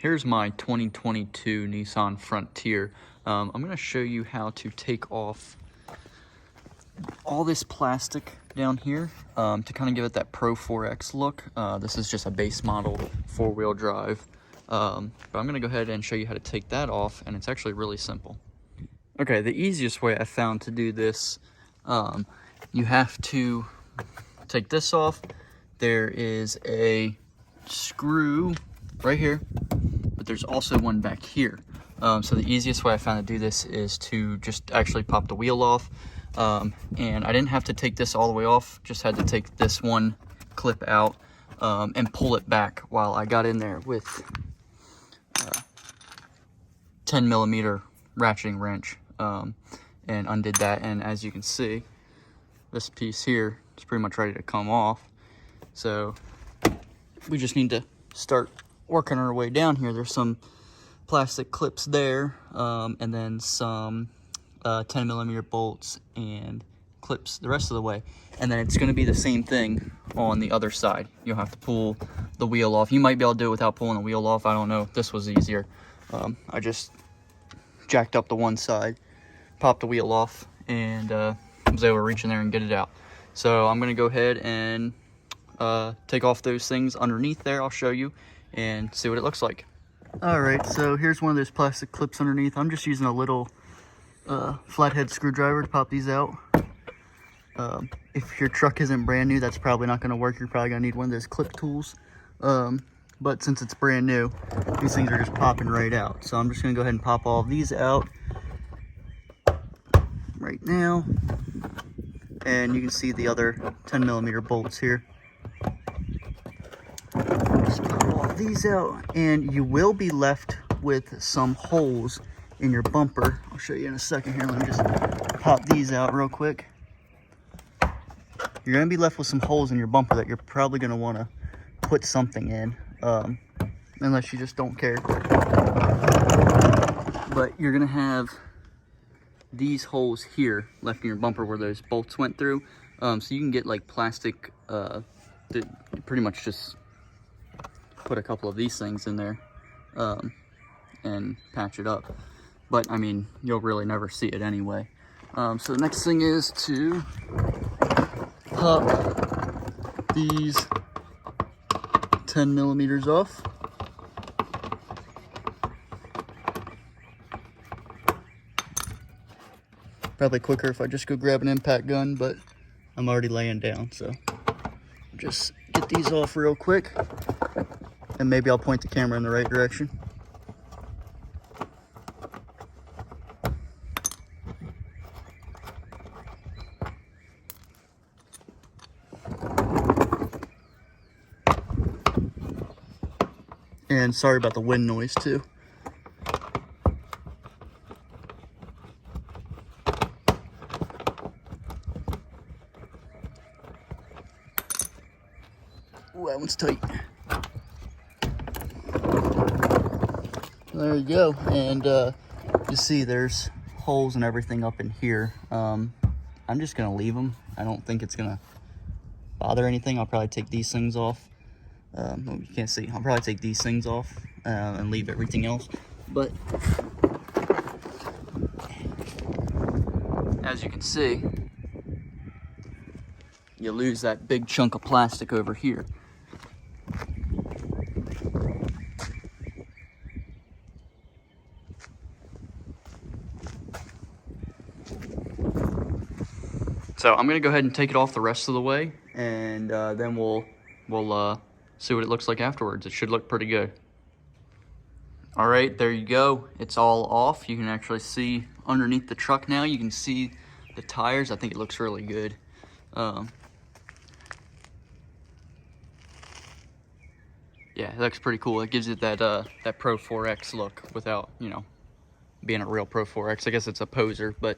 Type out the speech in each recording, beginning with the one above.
Here's my 2022 Nissan Frontier. I'm going to show you how to take off all this plastic down here to kind of give it that Pro 4X look. This is just a base model 4-wheel drive. But I'm going to go ahead and show you how to take that off, and it's actually really simple. Okay, the easiest way I found to do this, you have to take this off. There is a screw right here, but there's also one back here. So the easiest way I found to do this is to just actually pop the wheel off. And I didn't have to take this all the way off, just had to take this one clip out and pull it back while I got in there with 10mm ratcheting wrench and undid that. And as you can see, this piece here is pretty much ready to come off. So we just need to start working our way down here. There's some plastic clips there, and then some 10mm bolts and clips the rest of the way. And then it's going to be the same thing on the other side. You'll have to pull the wheel off. You might be able to do it without pulling the wheel off. I don't know. This was easier. I just jacked up the one side, popped the wheel off, and was able to reach in there and get it out. So I'm going to go ahead and take off those things underneath there. I'll show you and see what it looks like. Alright, so here's one of those plastic clips underneath. I'm just using a little flathead screwdriver to pop these out. If your truck isn't brand new, that's probably not going to work. You're probably going to need one of those clip tools. But since it's brand new, these things are just popping right out. So I'm just going to go ahead and pop all of these out right now. And you can see the other 10mm bolts here. Just pop all of these out, and you will be left with some holes in your bumper. I'll show you in a second here. Let me just pop these out real quick. You're going to be left with some holes in your bumper that you're probably going to want to put something in, unless you just don't care. But you're going to have these holes here left in your bumper where those bolts went through. So you can get like plastic, that pretty much just put a couple of these things in there and patch it up. But I mean, you'll really never see it anyway. So the next thing is to pop these 10mm off. Probably quicker if I just go grab an impact gun, but I'm already laying down, so just get these off real quick, and maybe I'll point the camera in the right direction. And sorry about the wind noise too. Ooh, that one's tight. There you go. And you see there's holes and everything up in here. I'm just gonna leave them. I don't think it's gonna bother anything. I'll probably take these things off. You can't see. I'll probably take these things off and leave everything else. But as you can see, you lose that big chunk of plastic over here. So I'm gonna go ahead and take it off the rest of the way, and then we'll see what it looks like afterwards. It should look pretty good. All right, there you go. It's all off. You can actually see underneath the truck now. You can see the tires. I think it looks really good. Yeah, it looks pretty cool. It gives it that that Pro 4X look without, you know, being a real Pro 4X. I guess it's a poser, but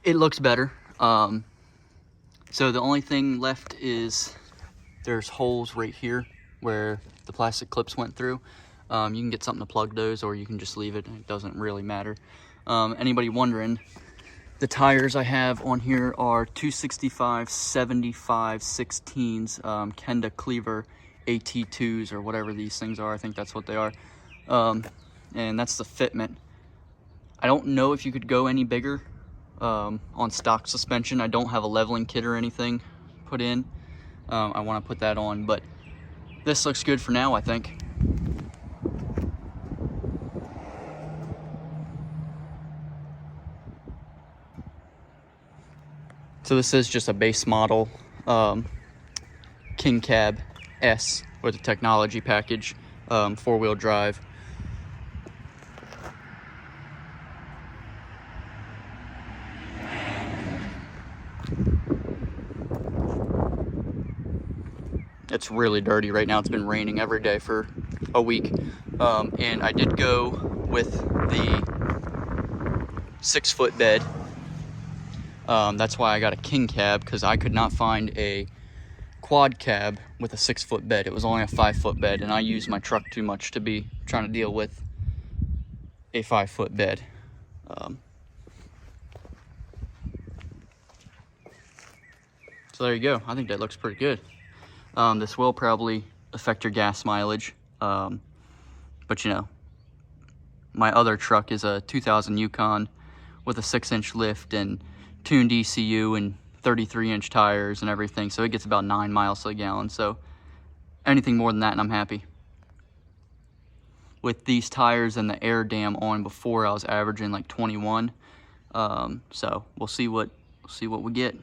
it looks better. So the only thing left is there's holes right here where the plastic clips went through. You can get something to plug those, or you can just leave it. It doesn't really matter. Anybody wondering, the tires I have on here are 265 75 16s Kenda Cleaver AT2s, or whatever these things are. I think that's what they are. And that's the fitment. I don't know if you could go any bigger on stock suspension. I don't have a leveling kit or anything put in. I want to put that on, but this looks good for now, I think. So this is just a base model King Cab S with a technology package, 4-wheel drive. It's really dirty right now. It's been raining every day for a week. And I did go with the 6-foot bed. That's why I got a King Cab, because I could not find a quad cab with a 6-foot bed. It was only a 5-foot bed, and I use my truck too much to be trying to deal with a 5-foot bed. So there you go. I think that looks pretty good. This will probably affect your gas mileage, but you know, my other truck is a 2000 Yukon with a 6-inch lift and tuned ECU and 33-inch tires and everything, so it gets about 9 miles to the gallon. So anything more than that and I'm happy. With these tires and the air dam on before, I was averaging like 21. So we'll see what we get.